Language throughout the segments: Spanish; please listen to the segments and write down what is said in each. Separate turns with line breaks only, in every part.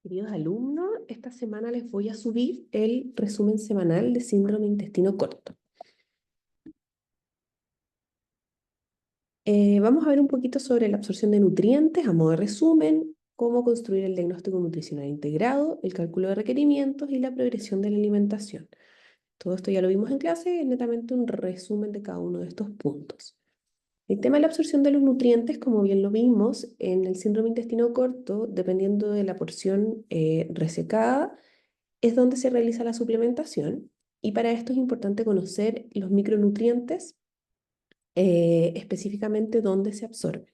Queridos alumnos, esta semana les voy a subir el resumen semanal de síndrome intestino corto. Vamos a ver un poquito sobre la absorción de nutrientes a modo de resumen, cómo construir el diagnóstico nutricional integrado, el cálculo de requerimientos y la progresión de la alimentación. Todo esto ya lo vimos en clase, es netamente un resumen de cada uno de estos puntos. El tema de la absorción de los nutrientes, como bien lo vimos, en el síndrome intestino corto, dependiendo de la porción resecada, es donde se realiza la suplementación y para esto es importante conocer los micronutrientes, específicamente dónde se absorben.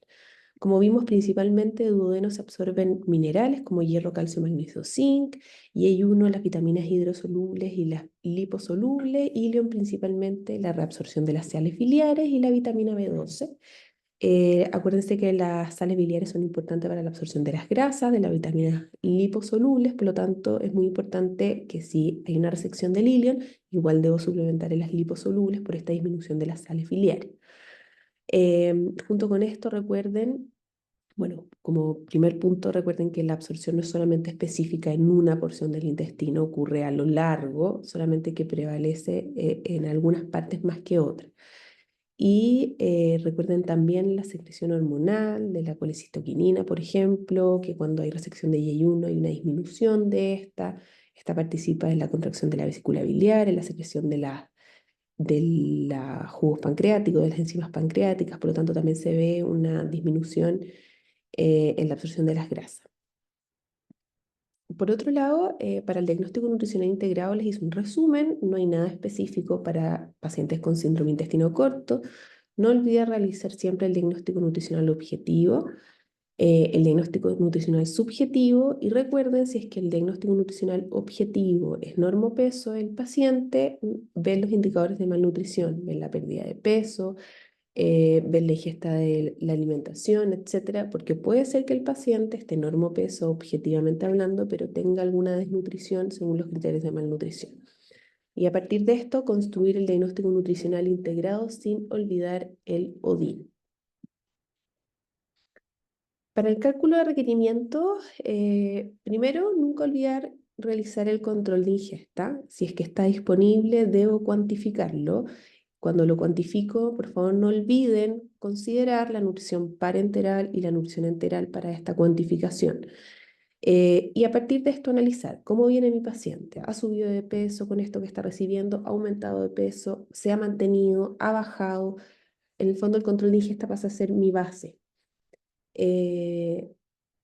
Como vimos, principalmente de duodeno se absorben minerales como hierro, calcio, magnesio, zinc, y hay uno, las vitaminas hidrosolubles y las liposolubles, ilion principalmente la reabsorción de las sales biliares y la vitamina B12. Acuérdense que las sales biliares son importantes para la absorción de las grasas, de las vitaminas liposolubles, por lo tanto es muy importante que si hay una resección del ilion, igual debo suplementar en las liposolubles por esta disminución de las sales biliares. Junto con esto recuerden, bueno, como primer punto recuerden que la absorción no es solamente específica en una porción del intestino, ocurre a lo largo, solamente que prevalece en algunas partes más que otras. Y recuerden también la secreción hormonal de la colecistoquinina, por ejemplo, que cuando hay resección de YEI1 hay una disminución de esta. Esta participa en la contracción de la vesícula biliar, en la secreción de la jugos pancreáticos, de las enzimas pancreáticas, por lo tanto también se ve una disminución en la absorción de las grasas. Por otro lado, para el diagnóstico nutricional integrado les hice un resumen, no hay nada específico para pacientes con síndrome intestino corto. No olvide realizar siempre el diagnóstico nutricional objetivo, el diagnóstico nutricional subjetivo y recuerden si es que el diagnóstico nutricional objetivo es normopeso del paciente, ven los indicadores de malnutrición, ven la pérdida de peso, ven la ingesta de la alimentación, etcétera, porque puede ser que el paciente esté normopeso objetivamente hablando, pero tenga alguna desnutrición según los criterios de malnutrición. Y a partir de esto, construir el diagnóstico nutricional integrado sin olvidar el ODIN. Para el cálculo de requerimientos, primero, nunca olvidar realizar el control de ingesta. Si es que está disponible, debo cuantificarlo. Cuando lo cuantifico, por favor, no olviden considerar la nutrición parenteral y la nutrición enteral para esta cuantificación. Y a partir de esto analizar cómo viene mi paciente. ¿Ha subido de peso con esto que está recibiendo? ¿Ha aumentado de peso? ¿Se ha mantenido? ¿Ha bajado? En el fondo el control de ingesta pasa a ser mi base. Eh,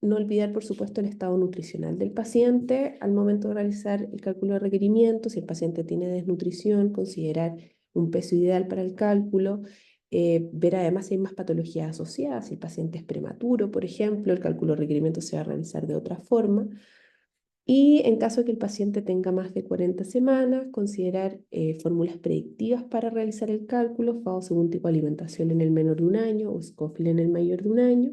no olvidar, por supuesto, el estado nutricional del paciente al momento de realizar el cálculo de requerimientos. Si el paciente tiene desnutrición, considerar un peso ideal para el cálculo. Ver además si hay más patologías asociadas. Si el paciente es prematuro, por ejemplo, el cálculo de requerimientos se va a realizar de otra forma. Y en caso de que el paciente tenga más de 40 semanas, considerar fórmulas predictivas para realizar el cálculo, FAO según tipo de alimentación en el menor de un año o SCOFIL en el mayor de un año.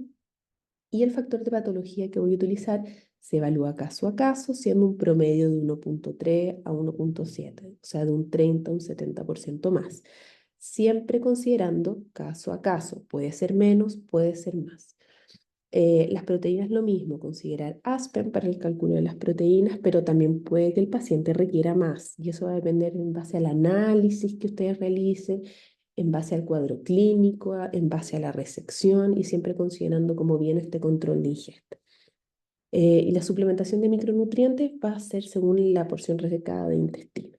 Y el factor de patología que voy a utilizar se evalúa caso a caso, siendo un promedio de 1,3 a 1,7, o sea, de un 30 a un 70% más. Siempre considerando caso a caso. Puede ser menos, puede ser más. Las proteínas lo mismo, considerar ASPEN para el cálculo de las proteínas, pero también puede que el paciente requiera más y eso va a depender en base al análisis que ustedes realicen, en base al cuadro clínico, en base a la resección y siempre considerando cómo viene este control de ingesta. Y la suplementación de micronutrientes va a ser según la porción resecada de intestino.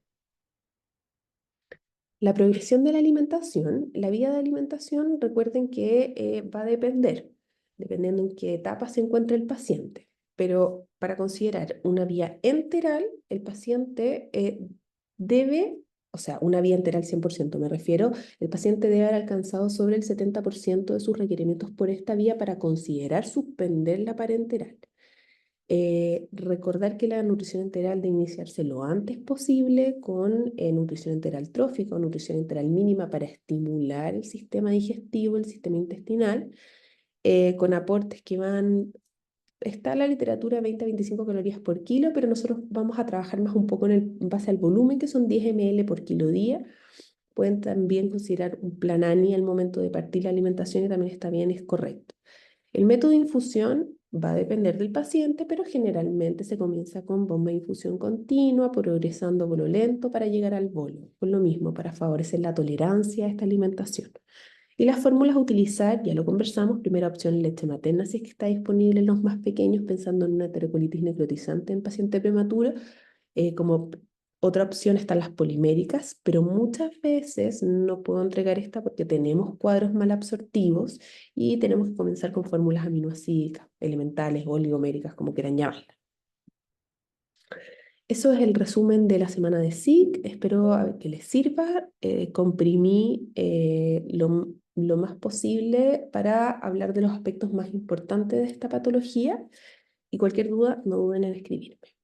La progresión de la alimentación, la vía de alimentación, recuerden que va a depender, dependiendo en qué etapa se encuentre el paciente. Pero para considerar una vía enteral, el paciente debe, o sea, una vía enteral 100% me refiero, el paciente debe haber alcanzado sobre el 70% de sus requerimientos por esta vía para considerar suspender la parenteral. Recordar que la nutrición enteral debe iniciarse lo antes posible con nutrición enteral trófica o nutrición enteral mínima para estimular el sistema digestivo, el sistema intestinal, con aportes que van, está en la literatura 20 a 25 calorías por kilo, pero nosotros vamos a trabajar más un poco en base al volumen, que son 10 ml por kilo día. Pueden también considerar un plan ANI al momento de partir la alimentación y también está bien, es correcto. El método de infusión Va a depender del paciente, pero generalmente se comienza con bomba de infusión continua, progresando bolo lento para llegar al bolo. Por lo mismo, para favorecer la tolerancia a esta alimentación. Y las fórmulas a utilizar, ya lo conversamos, primera opción leche materna si es que está disponible en los más pequeños, pensando en una enterocolitis necrotizante en paciente prematuro. Como otra opción están las poliméricas, pero muchas veces no puedo entregar esta porque tenemos cuadros malabsortivos y tenemos que comenzar con fórmulas aminoácidas, elementales o oligoméricas, como quieran llamarlas. Eso es el resumen de la semana de SIC. Espero que les sirva. Comprimí lo más posible para hablar de los aspectos más importantes de esta patología y cualquier duda, no duden en escribirme.